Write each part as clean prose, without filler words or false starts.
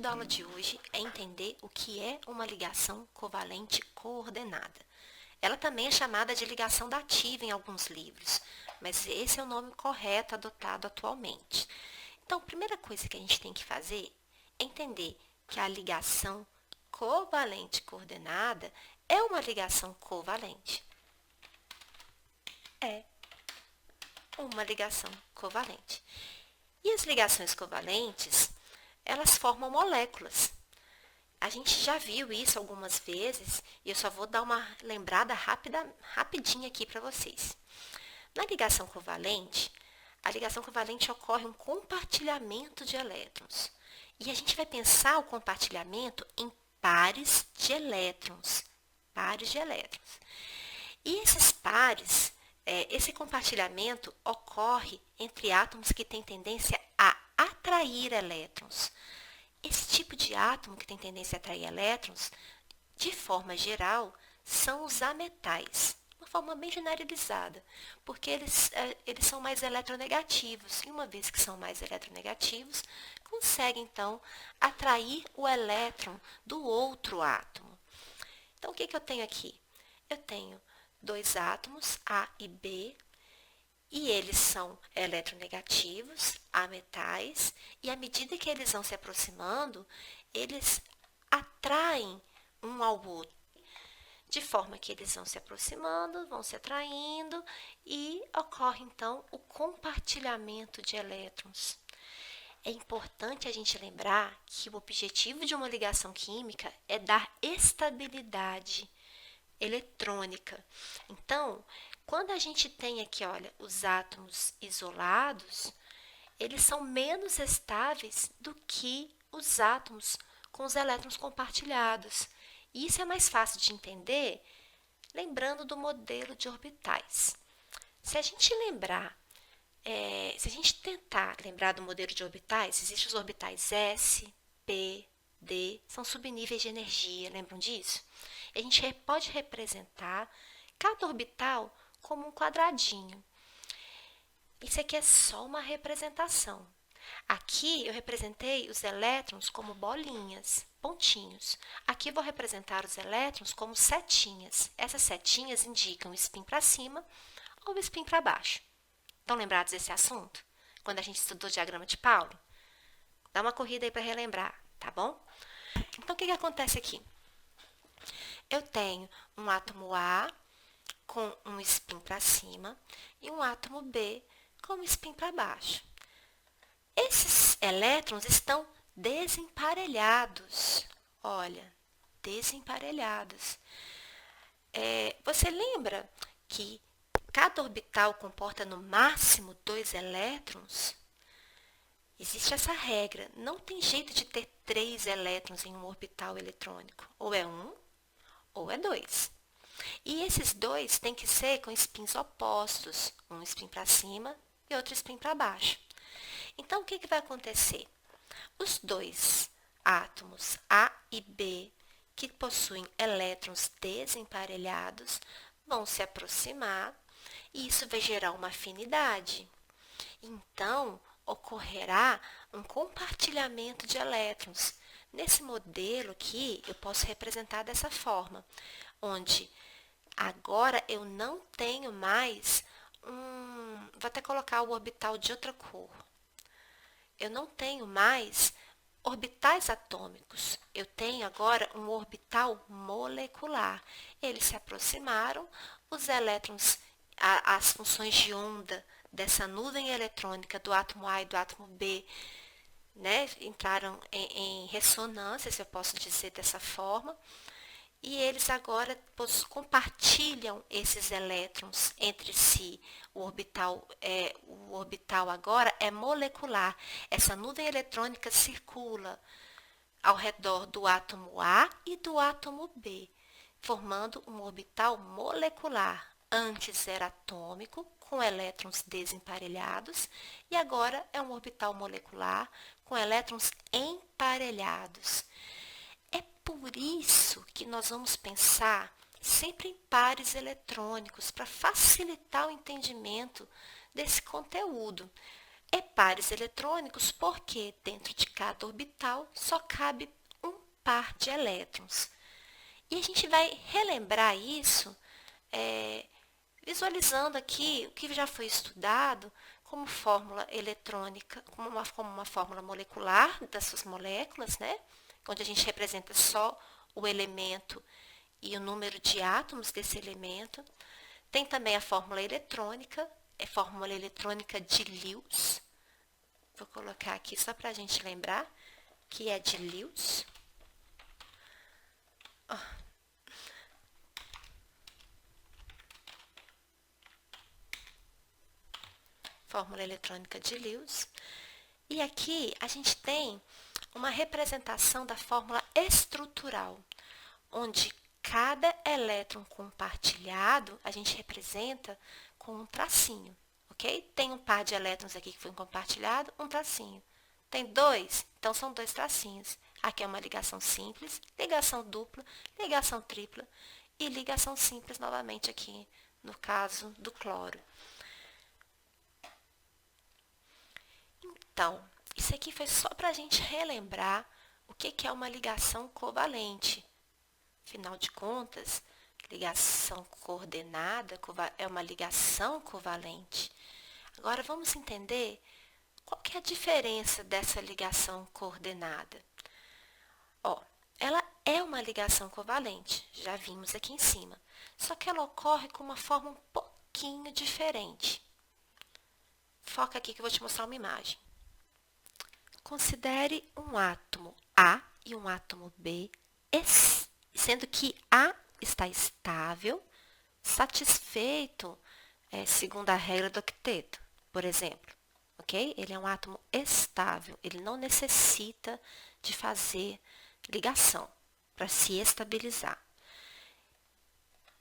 da aula de hoje é entender o que é uma ligação covalente coordenada. Ela também é chamada de ligação dativa em alguns livros, mas esse é o nome correto adotado atualmente. Então, a primeira coisa que a gente tem que fazer é entender que a ligação covalente coordenada é uma ligação covalente. É uma ligação covalente. E as ligações covalentes, elas formam moléculas. A gente já viu isso algumas vezes e eu só vou dar uma lembrada rapidinha aqui para vocês. Na ligação covalente, a ligação covalente ocorre um compartilhamento de elétrons. E a gente vai pensar o compartilhamento em pares de elétrons. Pares de elétrons. E esses pares, esse compartilhamento ocorre entre átomos que têm tendência a atrair elétrons. Esse tipo de átomo que tem tendência a atrair elétrons, de forma geral, são os ametais. Uma forma bem generalizada, porque eles são mais eletronegativos. E uma vez que são mais eletronegativos, conseguem, então, atrair o elétron do outro átomo. Então, o que eu tenho aqui? Eu tenho dois átomos, A e B, e eles são eletronegativos, ametais, e à medida que eles vão se aproximando, eles atraem um ao outro, de forma que eles vão se aproximando, vão se atraindo, e ocorre então o compartilhamento de elétrons. É importante a gente lembrar que o objetivo de uma ligação química é dar estabilidade eletrônica. Então, quando a gente tem aqui, olha, os átomos isolados, eles são menos estáveis do que os átomos com os elétrons compartilhados. E isso é mais fácil de entender lembrando do modelo de orbitais. Se a gente tentar lembrar do modelo de orbitais, existem os orbitais S, P, D, são subníveis de energia, lembram disso? A gente pode representar cada orbital como um quadradinho. Isso aqui é só uma representação. Aqui eu representei os elétrons como bolinhas, pontinhos. Aqui eu vou representar os elétrons como setinhas. Essas setinhas indicam o spin para cima ou o spin para baixo. Estão lembrados desse assunto? Quando a gente estudou o diagrama de Paulo? Dá uma corrida aí para relembrar, tá bom? Então, o que acontece aqui? Eu tenho um átomo A com um spin para cima e um átomo B com um spin para baixo. Esses elétrons estão desemparelhados. Olha, desemparelhados. Você lembra que cada orbital comporta no máximo 2 elétrons? Existe essa regra. Não tem jeito de ter 3 elétrons em um orbital eletrônico. Ou é 1 ou é 2. E esses dois têm que ser com spins opostos. Um spin para cima e outro spin para baixo. Então, o que vai acontecer? Os dois átomos A e B, que possuem elétrons desemparelhados, vão se aproximar e isso vai gerar uma afinidade. Então, ocorrerá um compartilhamento de elétrons. Nesse modelo aqui, eu posso representar dessa forma, onde agora eu não tenho mais vou até colocar o orbital de outra cor. Eu não tenho mais orbitais atômicos. Eu tenho agora um orbital molecular. Eles se aproximaram, os elétrons, as funções de onda dessa nuvem eletrônica do átomo A e do átomo B, entraram em ressonância, se eu posso dizer dessa forma, e eles agora compartilham esses elétrons entre si. O orbital agora é molecular. Essa nuvem eletrônica circula ao redor do átomo A e do átomo B, formando um orbital molecular. Antes era atômico, com elétrons desemparelhados, e agora é um orbital molecular com elétrons emparelhados. É por isso que nós vamos pensar sempre em pares eletrônicos, para facilitar o entendimento desse conteúdo. é pares eletrônicos porque dentro de cada orbital só cabe um par de elétrons. E a gente vai relembrar isso visualizando aqui o que já foi estudado como fórmula eletrônica, como uma fórmula molecular das suas moléculas, né? Onde a gente representa só o elemento e o número de átomos desse elemento. Tem também a fórmula eletrônica, é fórmula eletrônica de Lewis. Vou colocar aqui só para a gente lembrar que é de Lewis. Fórmula eletrônica de Lewis. E aqui a gente tem uma representação da fórmula estrutural, onde cada elétron compartilhado a gente representa com um tracinho, ok? Tem um par de elétrons aqui que foi compartilhado, um tracinho. Tem dois, então são dois tracinhos. Aqui é uma ligação simples, ligação dupla, ligação tripla e ligação simples novamente aqui no caso do cloro. Então, isso aqui foi só para a gente relembrar o que é uma ligação covalente. Afinal de contas, ligação coordenada é uma ligação covalente. Agora, vamos entender qual que é a diferença dessa ligação coordenada. Ela é uma ligação covalente, já vimos aqui em cima, só que ela ocorre com uma forma um pouquinho diferente. Foca aqui que eu vou te mostrar uma imagem. Considere um átomo A e um átomo B, sendo que A está estável, satisfeito, segundo a regra do octeto, por exemplo. Ok? Ele é um átomo estável, ele não necessita de fazer ligação para se estabilizar.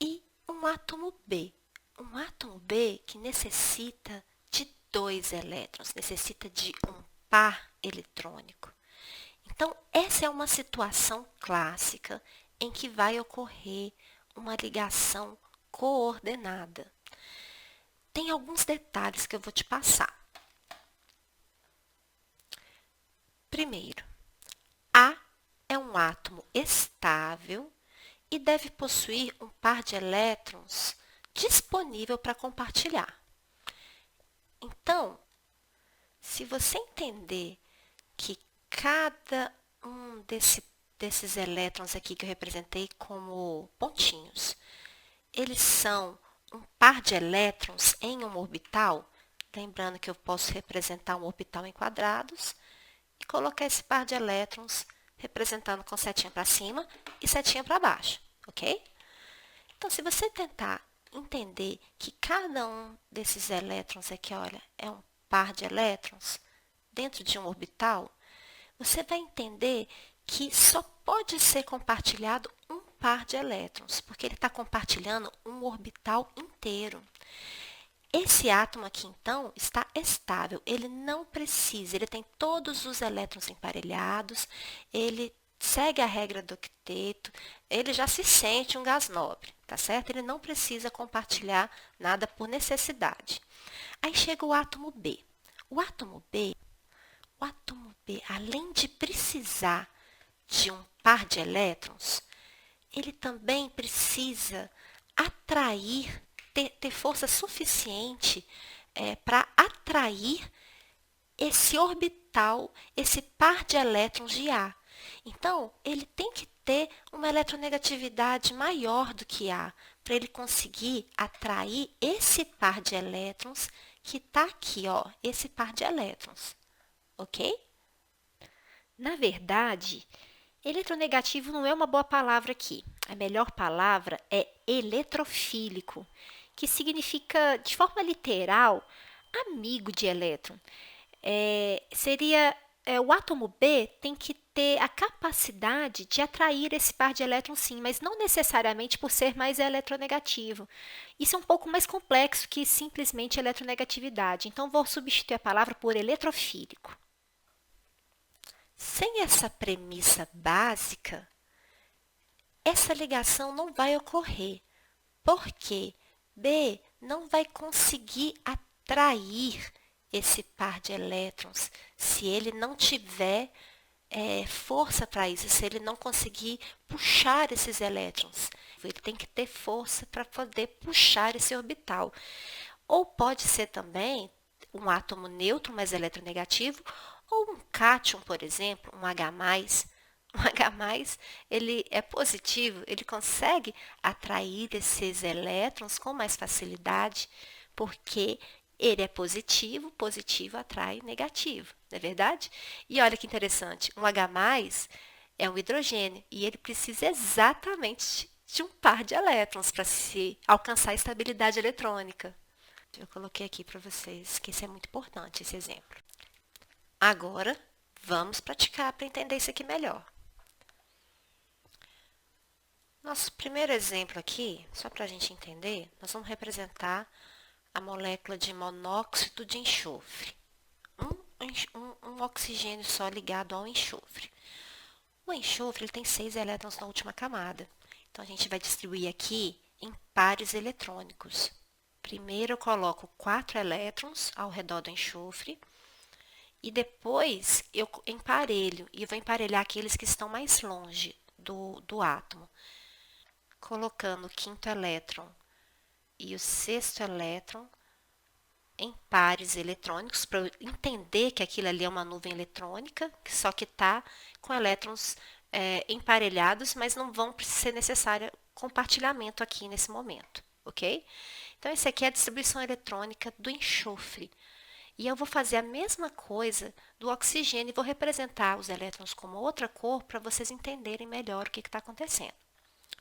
E um átomo B que necessita de 2 elétrons, necessita de um par eletrônico. Então, essa é uma situação clássica em que vai ocorrer uma ligação coordenada. Tem alguns detalhes que eu vou te passar. Primeiro, A é um átomo estável e deve possuir um par de elétrons disponível para compartilhar. Então, se você entender que cada um desses elétrons aqui que eu representei como pontinhos, eles são um par de elétrons em um orbital, lembrando que eu posso representar um orbital em quadrados e colocar esse par de elétrons representando com setinha para cima e setinha para baixo, ok? Então, se você tentar entender que cada um desses elétrons aqui, olha, é um par de elétrons dentro de um orbital, você vai entender que só pode ser compartilhado um par de elétrons, porque ele está compartilhando um orbital inteiro. Esse átomo aqui, então, está estável, ele não precisa, ele tem todos os elétrons emparelhados, ele segue a regra do octeto, ele já se sente um gás nobre, tá certo? Ele não precisa compartilhar nada por necessidade. Aí chega o átomo B. O átomo B, além de precisar de um par de elétrons, ele também precisa atrair, ter força suficiente para atrair esse orbital, esse par de elétrons de A. Então, ele tem que ter uma eletronegatividade maior do que A, para ele conseguir atrair esse par de elétrons que está aqui, ó, esse par de elétrons. Ok? Na verdade, eletronegativo não é uma boa palavra aqui. A melhor palavra é eletrofílico, que significa, de forma literal, amigo de elétron. O átomo B tem que ter a capacidade de atrair esse par de elétrons, sim, mas não necessariamente por ser mais eletronegativo. Isso é um pouco mais complexo que simplesmente eletronegatividade. Então, vou substituir a palavra por eletrofílico. Sem essa premissa básica, essa ligação não vai ocorrer, porque B não vai conseguir atrair esse par de elétrons se ele não tiver força para isso, se ele não conseguir puxar esses elétrons. Ele tem que ter força para poder puxar esse orbital. Ou pode ser também um átomo neutro, mas eletronegativo, ou um cátion, por exemplo, um H+. Um H+, ele é positivo, ele consegue atrair esses elétrons com mais facilidade, porque ele é positivo, positivo atrai negativo, não é verdade? E olha que interessante, um H+, é um hidrogênio, e ele precisa exatamente de um par de elétrons para se alcançar a estabilidade eletrônica. Eu coloquei aqui para vocês que isso é muito importante, esse exemplo. Agora, vamos praticar para entender isso aqui melhor. Nosso primeiro exemplo aqui, só para a gente entender, nós vamos representar a molécula de monóxido de enxofre. Um oxigênio só ligado ao enxofre. O enxofre ele tem 6 elétrons na última camada. Então, a gente vai distribuir aqui em pares eletrônicos. Primeiro, eu coloco 4 elétrons ao redor do enxofre. E depois, eu emparelho. E eu vou emparelhar aqueles que estão mais longe do átomo. Colocando o 5º elétron e o 6º elétron em pares eletrônicos, para eu entender que aquilo ali é uma nuvem eletrônica, só que está com elétrons emparelhados, mas não vão ser necessário compartilhamento aqui nesse momento, ok? Então, esse aqui é a distribuição eletrônica do enxofre. E eu vou fazer a mesma coisa do oxigênio e vou representar os elétrons como outra cor para vocês entenderem melhor o que está acontecendo.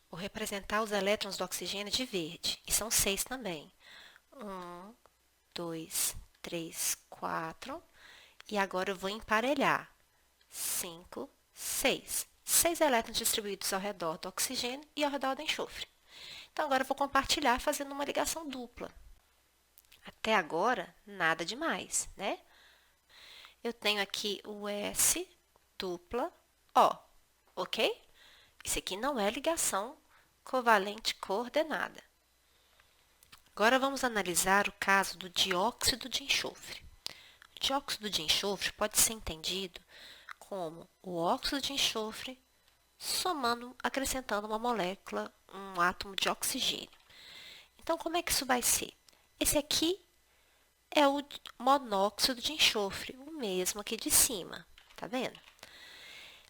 Vou representar os elétrons do oxigênio de verde, e são 6 também. 1, 2, 3, 4. E agora eu vou emparelhar. 5, 6. 6 elétrons distribuídos ao redor do oxigênio e ao redor do enxofre. Então, agora eu vou compartilhar fazendo uma ligação dupla. Até agora, nada demais, né? Eu tenho aqui o S dupla O, ok? Isso aqui não é ligação covalente coordenada. Agora vamos analisar o caso do dióxido de enxofre. O dióxido de enxofre pode ser entendido como o óxido de enxofre acrescentando uma molécula, um átomo de oxigênio. Então, como é que isso vai ser? Esse aqui é o monóxido de enxofre, o mesmo aqui de cima, tá vendo?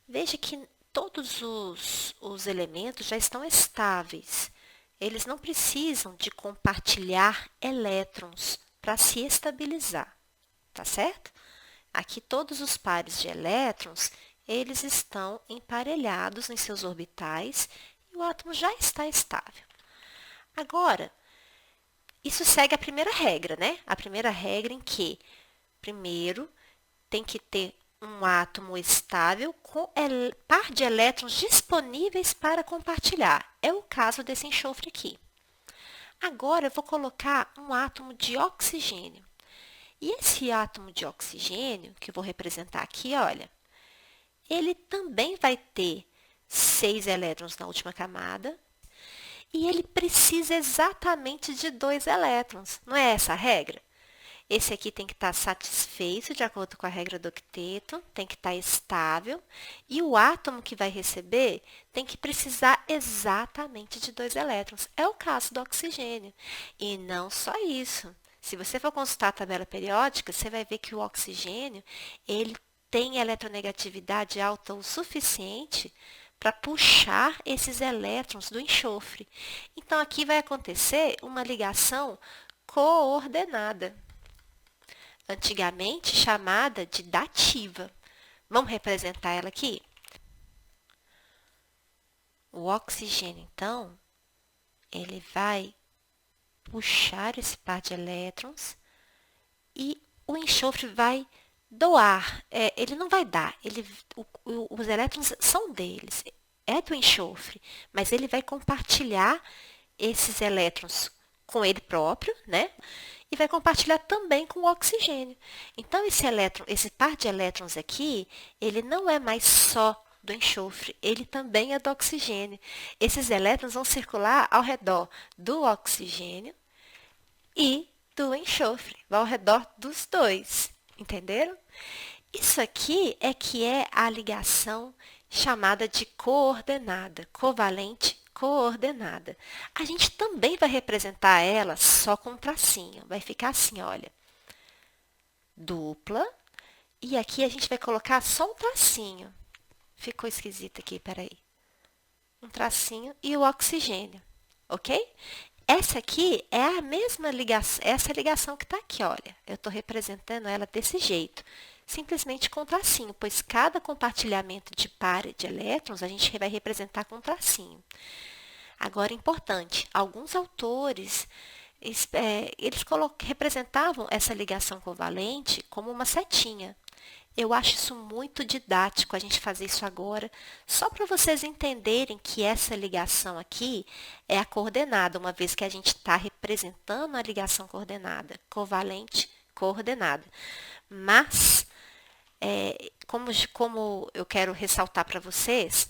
Veja que todos os elementos já estão estáveis. Eles não precisam de compartilhar elétrons para se estabilizar, tá certo? Aqui todos os pares de elétrons, eles estão emparelhados em seus orbitais e o átomo já está estável. Agora, isso segue a primeira regra, né? A primeira regra em que, primeiro, tem que ter um átomo estável com par de elétrons disponíveis para compartilhar. É o caso desse enxofre aqui. Agora, eu vou colocar um átomo de oxigênio. E esse átomo de oxigênio, que eu vou representar aqui, olha, ele também vai ter 6 elétrons na última camada e ele precisa exatamente de 2 elétrons. Não é essa a regra? Esse aqui tem que estar satisfeito de acordo com a regra do octeto, tem que estar estável, e o átomo que vai receber tem que precisar exatamente de 2 elétrons. É o caso do oxigênio. E não só isso. Se você for consultar a tabela periódica, você vai ver que o oxigênio ele tem eletronegatividade alta o suficiente para puxar esses elétrons do enxofre. Então, aqui vai acontecer uma ligação coordenada, antigamente chamada de dativa. Vamos representar ela aqui? O oxigênio, então, ele vai puxar esse par de elétrons e o enxofre vai doar. Ele não vai dar, os elétrons são deles, é do enxofre, mas ele vai compartilhar esses elétrons com ele próprio, né? E vai compartilhar também com o oxigênio. Então, esse par de elétrons aqui, ele não é mais só do enxofre, ele também é do oxigênio. Esses elétrons vão circular ao redor do oxigênio e do enxofre, vai ao redor dos dois, entenderam? Isso aqui é que é a ligação chamada de coordenada, covalente coordenada. A gente também vai representar ela só com um tracinho, vai ficar assim, olha, dupla, e aqui a gente vai colocar só um tracinho. Ficou esquisito aqui, peraí. Um tracinho e o oxigênio, ok? Essa aqui é a mesma ligação, essa ligação que está aqui, olha. Eu estou representando ela desse jeito, simplesmente com tracinho, pois cada compartilhamento de par de elétrons a gente vai representar com tracinho. Agora, importante, alguns autores, eles representavam essa ligação covalente como uma setinha. Eu acho isso muito didático a gente fazer isso agora, só para vocês entenderem que essa ligação aqui é a coordenada, uma vez que a gente está representando a ligação coordenada, covalente coordenada. Mas, como eu quero ressaltar para vocês,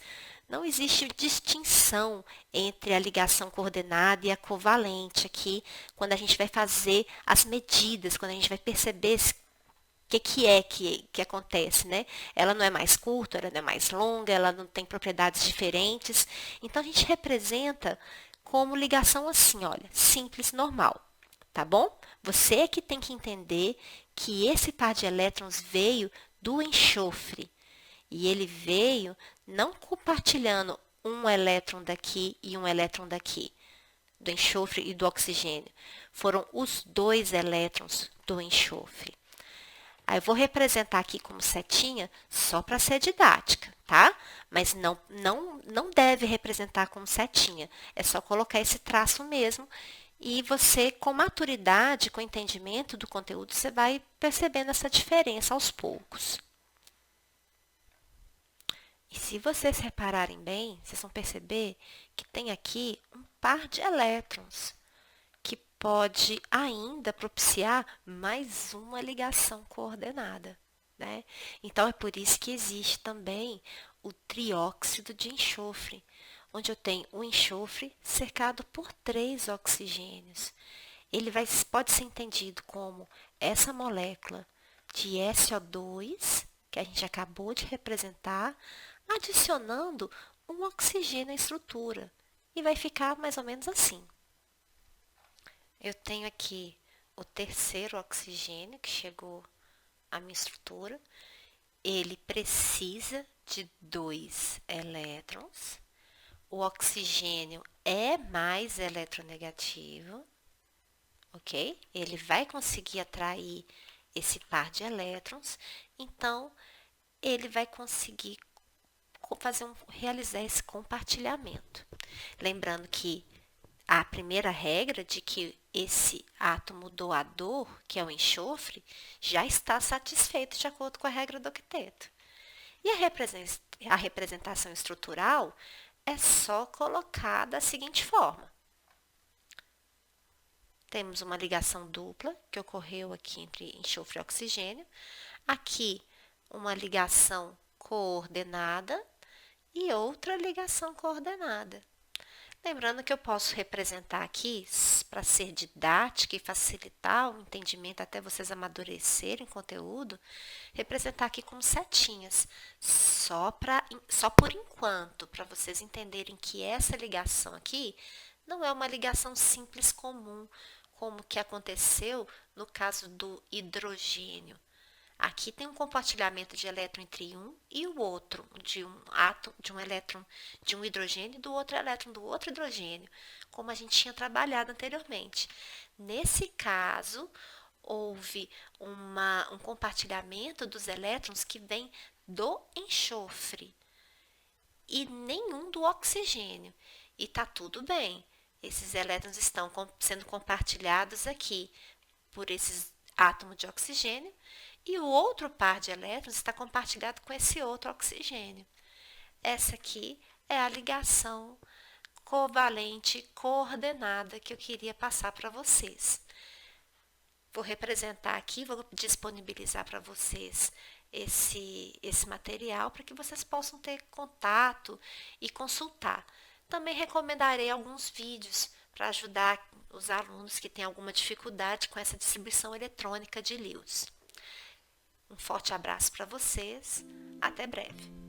não existe distinção entre a ligação coordenada e a covalente aqui, quando a gente vai fazer as medidas, quando a gente vai perceber que acontece, né? Ela não é mais curta, ela não é mais longa, ela não tem propriedades diferentes. Então, a gente representa como ligação assim, olha, simples, normal, tá bom? Você é que tem que entender que esse par de elétrons veio do enxofre. E ele veio não compartilhando um elétron daqui e um elétron daqui, do enxofre e do oxigênio. Foram os dois elétrons do enxofre. Aí eu vou representar aqui como setinha só para ser didática, tá? Mas não deve representar como setinha. É só colocar esse traço mesmo. E você, com maturidade, com entendimento do conteúdo, você vai percebendo essa diferença aos poucos. E se vocês repararem bem, vocês vão perceber que tem aqui um par de elétrons, que pode ainda propiciar mais uma ligação coordenada, né? Então, é por isso que existe também o trióxido de enxofre, onde eu tenho o enxofre cercado por 3 oxigênios. Ele pode ser entendido como essa molécula de SO2, que a gente acabou de representar, adicionando um oxigênio à estrutura. E vai ficar mais ou menos assim. Eu tenho aqui o terceiro oxigênio que chegou à minha estrutura. Ele precisa de 2 elétrons. O oxigênio é mais eletronegativo, ok? Ele vai conseguir atrair esse par de elétrons, então ele vai conseguir realizar esse compartilhamento. Lembrando que a primeira regra de que esse átomo doador, que é o enxofre, já está satisfeito de acordo com a regra do octeto. E a representação estrutural é só colocar da seguinte forma. Temos uma ligação dupla que ocorreu aqui entre enxofre e oxigênio. Aqui, uma ligação coordenada e outra ligação coordenada. Lembrando que eu posso representar aqui, para ser didática e facilitar o entendimento até vocês amadurecerem o conteúdo, representar aqui como setinhas, só por enquanto, para vocês entenderem que essa ligação aqui não é uma ligação simples comum, como que aconteceu no caso do hidrogênio. Aqui tem um compartilhamento de elétron entre um e o outro, de um átomo, de um elétron de um hidrogênio e do outro elétron do outro hidrogênio, como a gente tinha trabalhado anteriormente. Nesse caso, houve um compartilhamento dos elétrons que vem do enxofre e nenhum do oxigênio. E está tudo bem. Esses elétrons estão sendo compartilhados aqui por esses átomos de oxigênio e o outro par de elétrons está compartilhado com esse outro oxigênio. Essa aqui é a ligação covalente coordenada que eu queria passar para vocês. Vou representar aqui, vou disponibilizar para vocês esse material para que vocês possam ter contato e consultar. Também recomendarei alguns vídeos para ajudar os alunos que têm alguma dificuldade com essa distribuição eletrônica de livros. Um forte abraço para vocês, até breve.